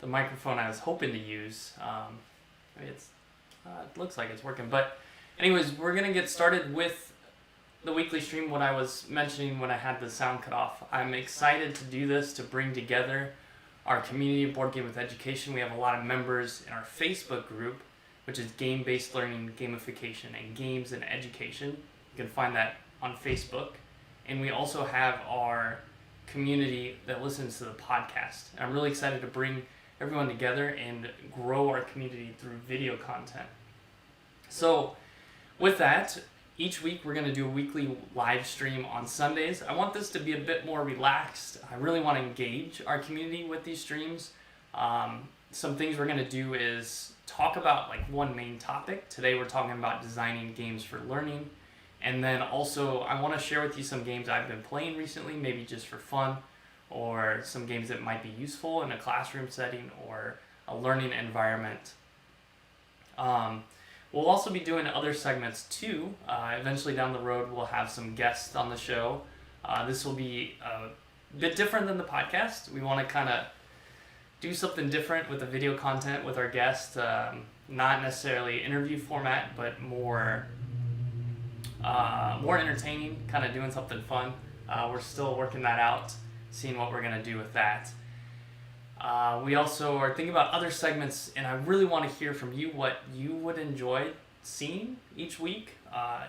the microphone I was hoping to use. Maybe it looks like it's working. But anyways, we're going to get started with the weekly stream. What I was mentioning when I had the sound cut off. I'm excited to do this, to bring together our community of Board Game with Education. We have a lot of members in our Facebook group, which is Game-Based Learning, Gamification, and Games and Education. You can find that on Facebook. And we also have our community that listens to the podcast. And I'm really excited to bring everyone together and grow our community through video content. So with that, each week we're going to do a weekly live stream on Sundays. I want this to be a bit more relaxed. I really want to engage our community with these streams. Some things we're going to do is talk about like one main topic. Today we're talking about designing games for learning. And then also I want to share with you some games I've been playing recently, maybe just for fun, or some games that might be useful in a classroom setting or a learning environment. We'll also be doing other segments too. Eventually down the road we'll have some guests on the show. This will be a bit different than the podcast. We want to kind of do something different with the video content with our guests. Not necessarily interview format, but more entertaining, kind of doing something fun. We're still working that out, seeing what we're going to do with that. We also are thinking about other segments, and I really want to hear from you what you would enjoy seeing each week. I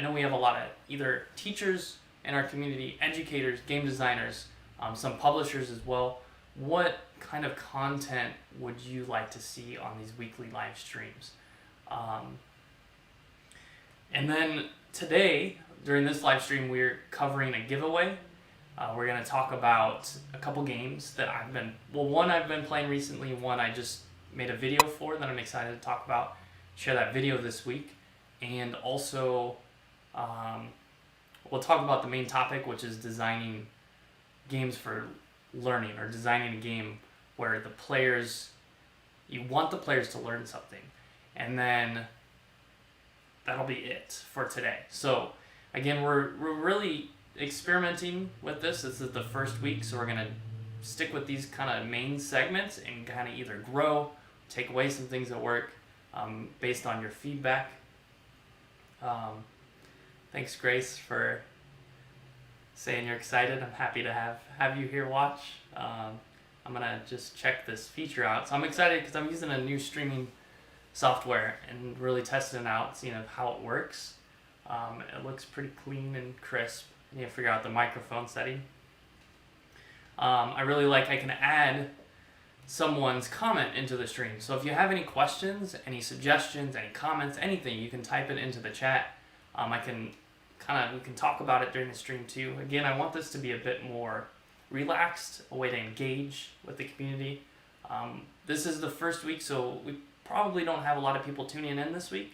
know we have a lot of either teachers in our community, educators, game designers, some publishers as well. What kind of content would you like to see on these weekly live streams? And then today, during this live stream, we're covering a giveaway. We're going to talk about a couple games that one I've been playing recently, one I just made a video for that I'm excited to talk about, share that video this week. And also, we'll talk about the main topic, which is designing games for learning, or designing a game where you want the players to learn something. And then that'll be it for today. So again, we're really experimenting with this. This is the first week, so we're going to stick with these kind of main segments and kind of either grow, take away some things that work based on your feedback. Thanks, Grace, for saying you're excited. I'm happy to have you here watch. I'm going to just check this feature out. So I'm excited because I'm using a new streaming software and really testing it out, seeing how it works. It looks pretty clean and crisp. I need to figure out the microphone setting. I really like I can add someone's comment into the stream. So if you have any questions, any suggestions, any comments, anything, you can type it into the chat. We can talk about it during the stream too. Again, I want this to be a bit more relaxed, a way to engage with the community. This is the first week, so we probably don't have a lot of people tuning in this week.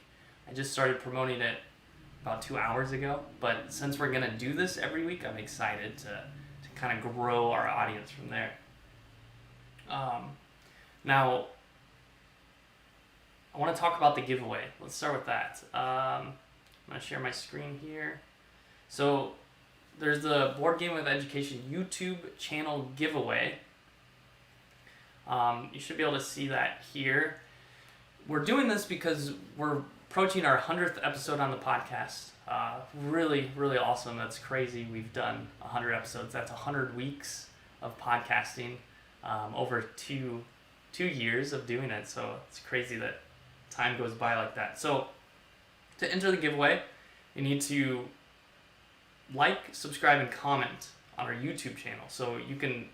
I just started promoting it about 2 hours ago, but since we're going to do this every week, I'm excited to kind of grow our audience from there. Now, I want to talk about the giveaway. Let's start with that. I'm going to share my screen here. So there's the Board Game with Education YouTube channel giveaway. You should be able to see that here. We're doing this because we're approaching our 100th episode on the podcast. Really, really awesome. That's crazy. We've done 100 episodes. That's 100 weeks of podcasting over two years of doing it. So it's crazy that time goes by like that. So to enter the giveaway, you need to like, subscribe, and comment on our YouTube channel. So you can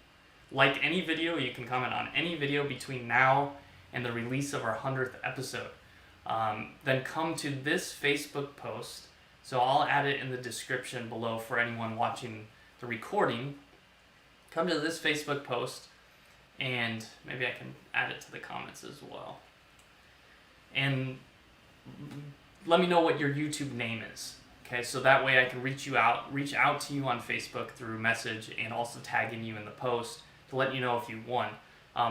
like any video, you can comment on any video between now and the release of our 100th episode. Then come to this Facebook post. So I'll add it in the description below for anyone watching the recording. Come to this Facebook post, and maybe I can add it to the comments as well. And let me know what your YouTube name is. Okay, so that way I can reach out to you on Facebook through message, and also tagging you in the post to let you know if you won.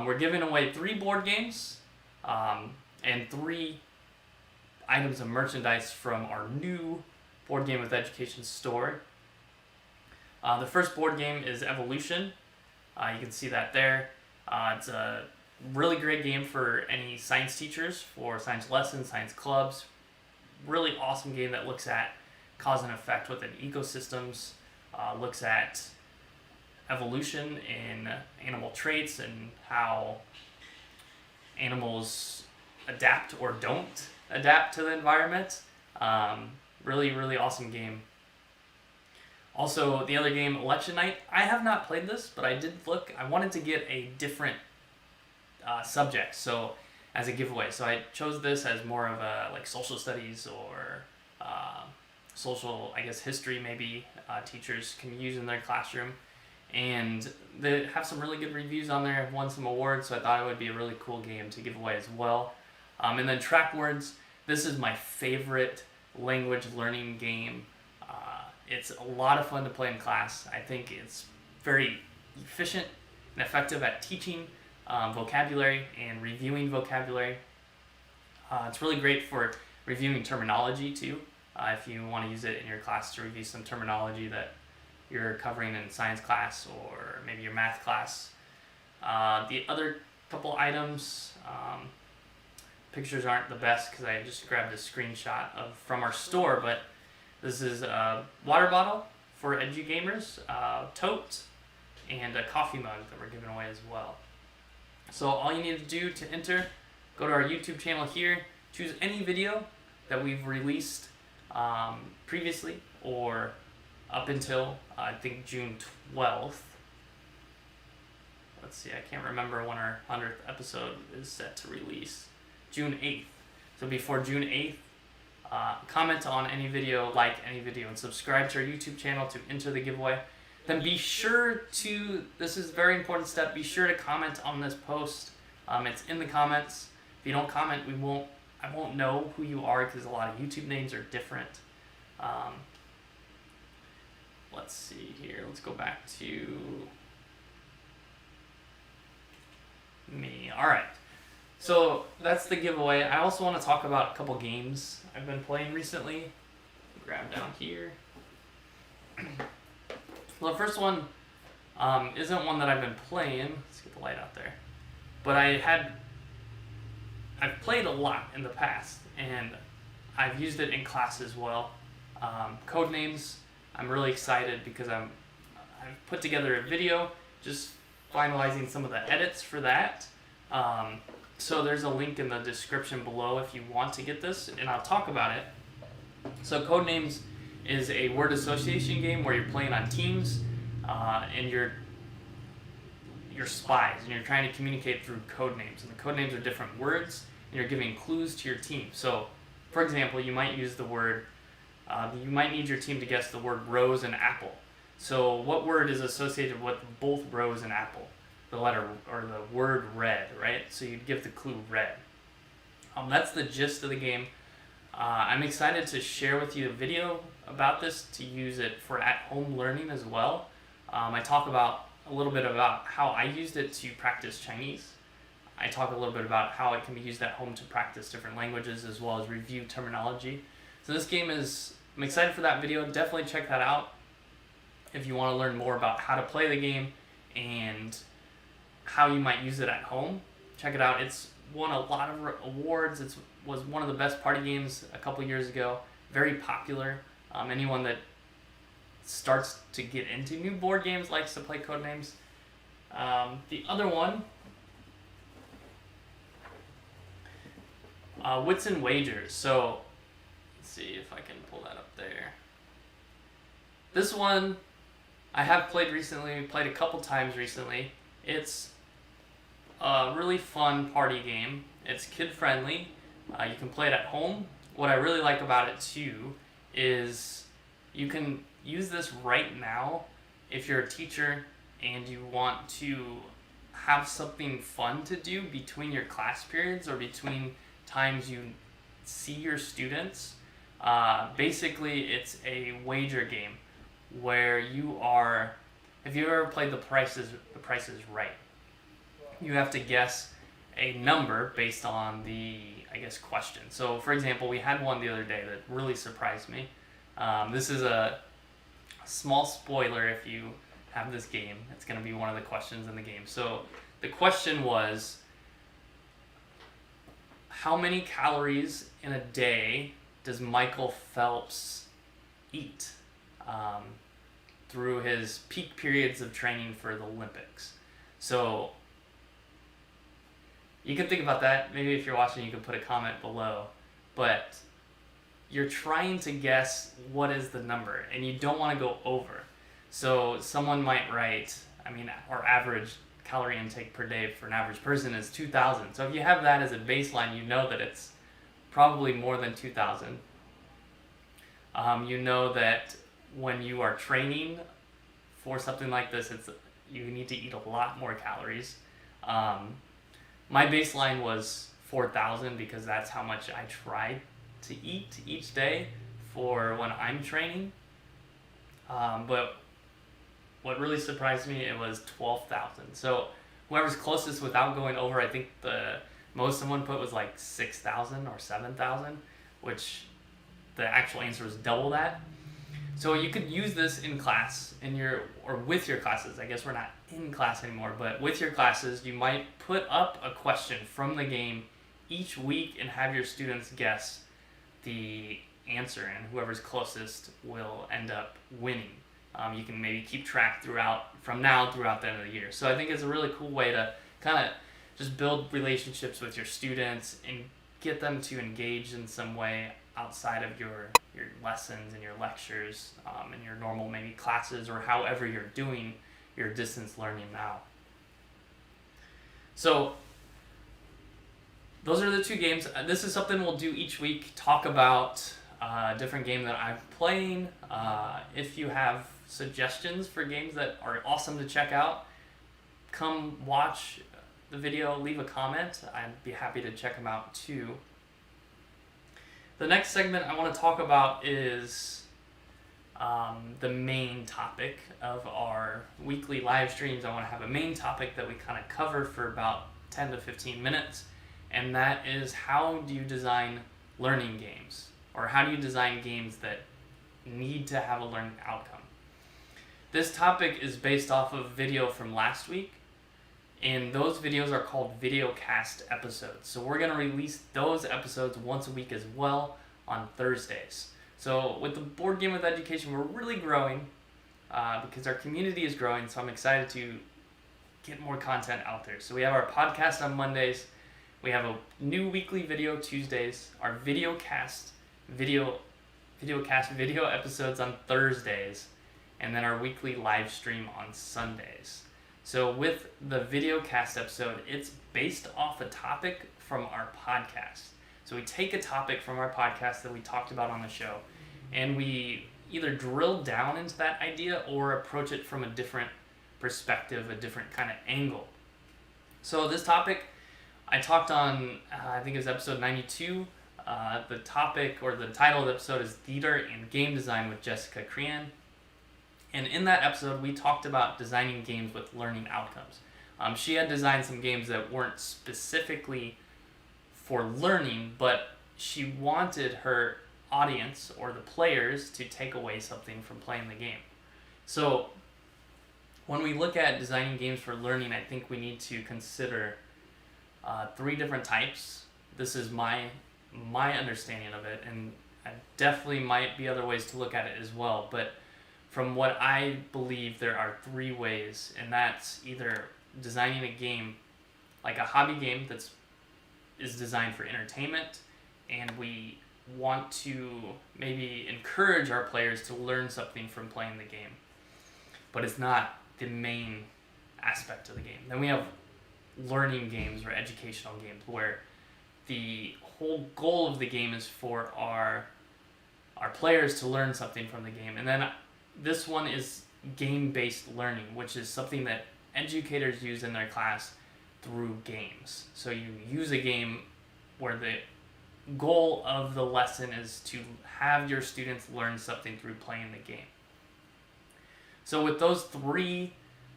We're giving away 3 board games and 3 items of merchandise from our new Board Game with Education store. The first board game is Evolution. You can see that there. It's a really great game for any science teachers, for science lessons, science clubs. Really awesome game that looks at cause and effect within ecosystems, looks at evolution in animal traits and how animals adapt or don't adapt to the environment. Really, really awesome game. Also, the other game, Election Night. I have not played this, but I did look. I wanted to get a different subject, so as a giveaway. So I chose this as more of a like social studies or social, I guess, history maybe teachers can use in their classroom. And they have some really good reviews on there. I've won some awards, so I thought it would be a really cool game to give away as well. And then Track Words. This is my favorite language learning game. It's a lot of fun to play in class. I think it's very efficient and effective at teaching vocabulary and reviewing vocabulary. It's really great for reviewing terminology too. If you want to use it in your class to review some terminology that you're covering in science class or maybe your math class. The other couple items, pictures aren't the best because I just grabbed a screenshot from our store, but this is a water bottle for Edugamers, tote, and a coffee mug that we're giving away as well. So all you need to do to enter, go to our YouTube channel here, choose any video that we've released previously or up until I think June 12th. Let's see, I can't remember when our 100th episode is set to release. June 8th. So before June 8th, comment on any video, like any video, and subscribe to our YouTube channel to enter the giveaway. Then be sure to, this is a very important step, be sure to comment on this post. It's in the comments. If you don't comment, I won't know who you are because a lot of YouTube names are different. Let's see here. Let's go back to me. All right. So that's the giveaway. I also want to talk about a couple games I've been playing recently. Grab down here. Well, the first one isn't one that I've been playing. Let's get the light out there. But I've played a lot in the past, and I've used it in class as well. Codenames. I'm really excited because I've put together a video just finalizing some of the edits for that. So there's a link in the description below if you want to get this, and I'll talk about it. So Codenames is a word association game where you're playing on teams, and you're spies, and you're trying to communicate through codenames. And the codenames are different words, and you're giving clues to your team. So, for example, you might use the word, you might need your team to guess the word rose and apple. So what word is associated with both rose and apple? The letter, or the word red, right? So you'd give the clue red. That's the gist of the game. I'm excited to share with you a video about this to use it for at-home learning as well. I talk about a little bit about how I used it to practice Chinese. I talk a little bit about how it can be used at home to practice different languages as well as review terminology. So this game I'm excited for that video. Definitely check that out if you want to learn more about how to play the game and how you might use it at home. Check it out. It's won a lot of awards. It was one of the best party games a couple years ago. Very popular. Anyone that starts to get into new board games likes to play Codenames. The other one, Wits and Wagers. So let's see if I can pull that up there. This one I have played recently, played a couple times recently. It's a really fun party game. It's kid friendly. You can play it at home. What I really like about it too is you can use this right now if you're a teacher and you want to have something fun to do between your class periods or between times you see your students. Basically, it's a wager game where you are, if you ever played The Price is Right, you have to guess a number based on the, I guess, question. So, for example, we had one the other day that really surprised me. This is a small spoiler if you have this game. It's going to be one of the questions in the game. So, The question was, how many calories in a day does Michael Phelps eat through his peak periods of training for the Olympics? So you can think about that. Maybe if you're watching, you can put a comment below. But you're trying to guess what is the number, and you don't want to go over. So someone might write, our average calorie intake per day for an average person is 2,000. So if you have that as a baseline, you know that it's probably more than 2,000. You know that when you are training for something like this, you need to eat a lot more calories. My baseline was 4,000 because that's how much I try to eat each day for when I'm training. But what really surprised me, it was 12,000. So whoever's closest without going over, I think the most someone put was like 6,000 or 7,000, which the actual answer was double that. So you could use this in class, or with your classes. I guess we're not in class anymore, but with your classes, you might put up a question from the game each week and have your students guess the answer, and whoever's closest will end up winning. You can maybe keep track from now throughout the end of the year. So I think it's a really cool way to kind of just build relationships with your students and get them to engage in some way outside of your lessons and your lectures and your normal maybe classes, or however you're doing your distance learning now. So those are the two games. This is something we'll do each week, talk about a different game that I'm playing. If you have suggestions for games that are awesome to check out, come watch the video, leave a comment. I'd be happy to check them out too. The next segment I want to talk about is the main topic of our weekly live streams. I want to have a main topic that we kind of cover for about 10 to 15 minutes, and that is, how do you design learning games? Or how do you design games that need to have a learning outcome? This topic is based off of video from last week, and those videos are called video cast episodes. So we're going to release those episodes once a week as well on Thursdays. So with the Board Game with Education, we're really growing because our community is growing, so I'm excited to get more content out there. So we have our podcast on Mondays, we have a new weekly video Tuesdays, our video episodes on Thursdays, and then our weekly live stream on Sundays. So with the video cast episode, it's based off a topic from our podcast. So we take a topic from our podcast that we talked about on the show, and we either drill down into that idea or approach it from a different perspective, a different kind of angle. So this topic I talked on, I think it was episode 92. The topic, or the title of the episode, is Theater and Game Design with Jessica Crean. And in that episode, we talked about designing games with learning outcomes. She had designed some games that weren't specifically for learning, but she wanted her audience, or the players, to take away something from playing the game. So when we look at designing games for learning, I think we need to consider 3 different types. This is my understanding of it, and definitely might be other ways to look at it as well, but from what I believe, there are 3 ways, and that's either designing a game, like a hobby game that is designed for entertainment, and we want to maybe encourage our players to learn something from playing the game, but it's not the main aspect of the game. Then we have learning games or educational games, where the whole goal of the game is for our players to learn something from the game. And then this one is game-based learning, which is something that educators use in their class through games. So you use a game where the goal of the lesson is to have your students learn something through playing the game. So with those 3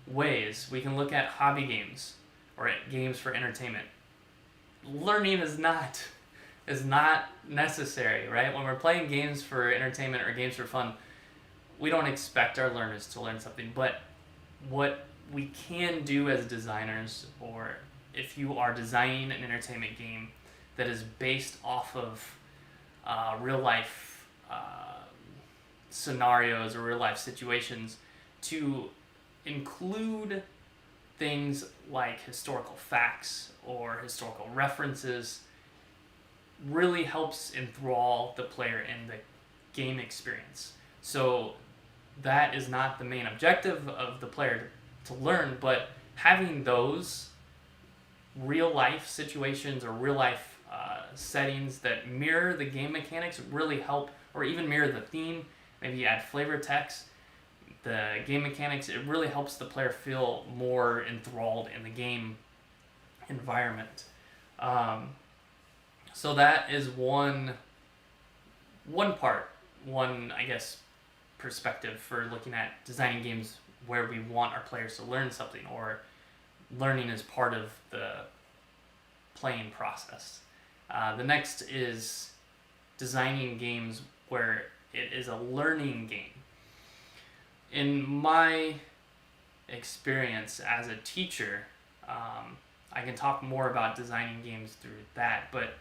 ways, we can look at hobby games, or games for entertainment. Learning is not necessary, right? When we're playing games for entertainment or games for fun, we don't expect our learners to learn something, but what we can do as designers, or if you are designing an entertainment game that is based off of real life scenarios or real life situations, to include things like historical facts or historical references really helps enthrall the player in the game experience. So that is not the main objective of the player to learn, but having those real life situations or real life settings that mirror the game mechanics really help, or even mirror the theme. Maybe you add flavor text, the game mechanics. It really helps the player feel more enthralled in the game environment. So that is one part, I guess, perspective for looking at designing games where we want our players to learn something, or learning is part of the playing process. The next is designing games where it is a learning game. In my experience as a teacher, I can talk more about designing games through that, but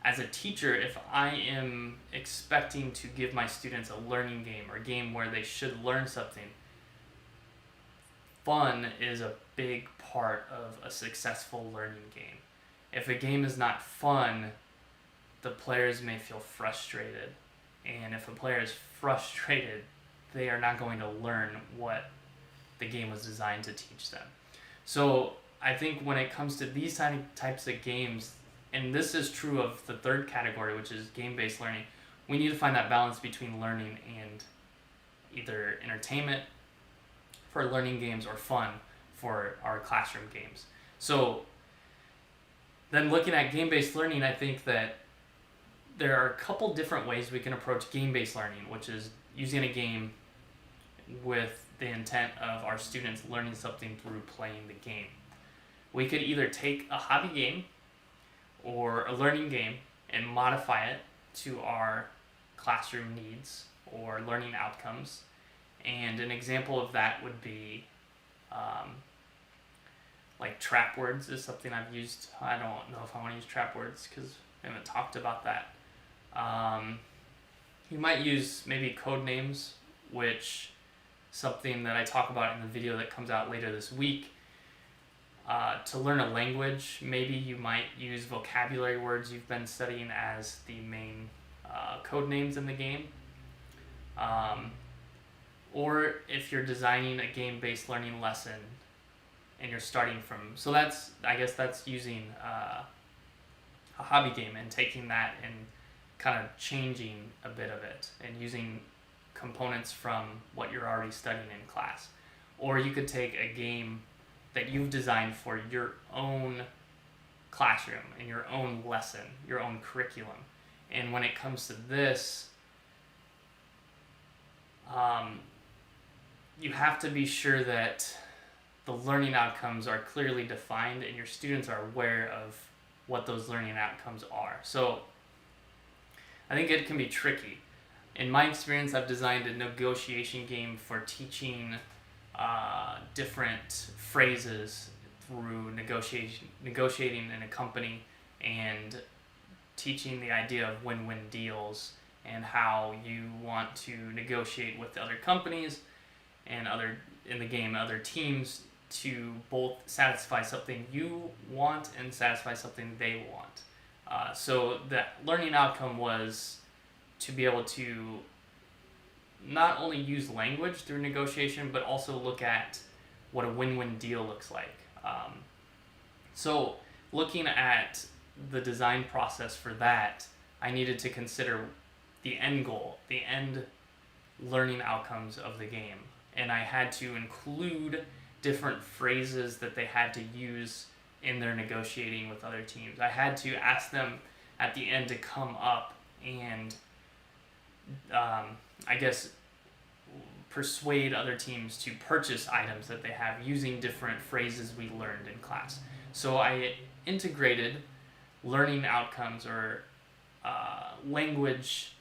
as a teacher, if I am expecting to give my students a learning game or a game where they should learn something, fun is a big part of a successful learning game. If a game is not fun, the players may feel frustrated. And if a player is frustrated, they are not going to learn what the game was designed to teach them. So I think when it comes to these types of games, and this is true of the third category, which is game-based learning, we need to find that balance between learning and either entertainment for learning games or fun for our classroom games. So then looking at game-based learning, I think that there are a couple different ways we can approach game-based learning, which is using a game with the intent of our students learning something through playing the game. We could either take a hobby game or a learning game and modify it to our classroom needs or learning outcomes. And an example of that would be like trap words is something I've used. I don't know if I want to use trap words because we haven't talked about that. You might use maybe code names, which something that I talk about in the video that comes out later this week. To learn a language, maybe you might use vocabulary words you've been studying as the main code names in the game. Or if you're designing a game-based learning lesson and you're starting from, so that's using a hobby game and taking that and kind of changing a bit of it and using components from what you're already studying in class. Or you could take a game that you've designed for your own classroom and your own lesson, your own curriculum. And when it comes to this, you have to be sure that the learning outcomes are clearly defined and your students are aware of what those learning outcomes are. So I think it can be tricky. In my experience, I've designed a negotiation game for teaching different phrases through negotiating in a company and teaching the idea of win-win deals and how you want to negotiate with other companies and other teams to both satisfy something you want and satisfy something they want. So the learning outcome was to be able to not only use language through negotiation, but also look at what a win-win deal looks like. So looking at the design process for that, I needed to consider the end goal, the end learning outcomes of the game. And I had to include different phrases that they had to use in their negotiating with other teams. I had to ask them at the end to come up and persuade other teams to purchase items that they have using different phrases we learned in class. So I integrated learning outcomes or language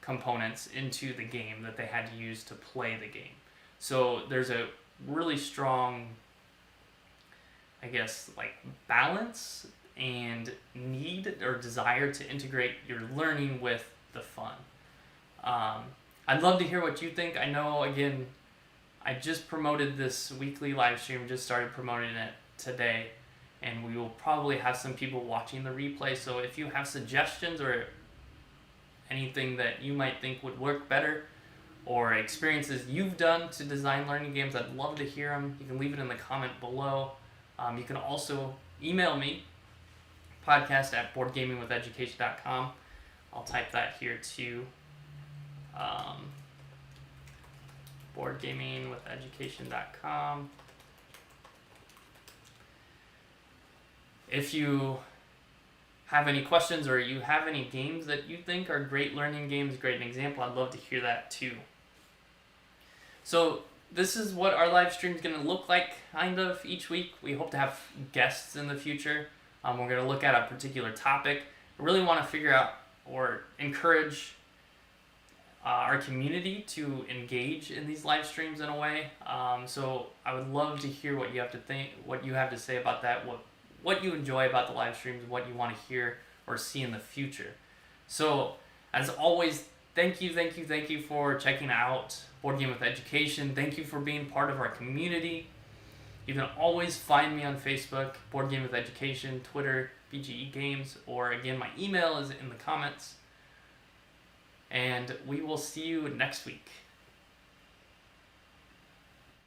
components into the game that they had to use to play the game. So there's a really strong, I guess, like balance and need or desire to integrate your learning with the fun. I'd love to hear what you think. I know, again, I just promoted this weekly live stream, just started promoting it today, and we will probably have some people watching the replay. So if you have suggestions or anything that you might think would work better, or experiences you've done to design learning games, I'd love to hear them. You can leave it in the comment below. You can also email me, podcast@boardgamingwitheducation.com. I'll type that here too. Boardgamingwitheducation.com. If you have any questions or you have any games that you think are great learning games, great an example, I'd love to hear that too. So this is what our live stream is going to look like kind of each week. We hope to have guests in the future. We're going to look at a particular topic. I really want to figure out or encourage our community to engage in these live streams in a way. So I would love to hear what you have to think, what you have to say about that, what you enjoy about the live streams, what you want to hear or see in the future. So as always, thank you for checking out Board Game with Education. Thank you for being part of our community. You can always find me on Facebook, Board Game with Education, Twitter, BGE Games, or again, my email is in the comments. And we will see you next week.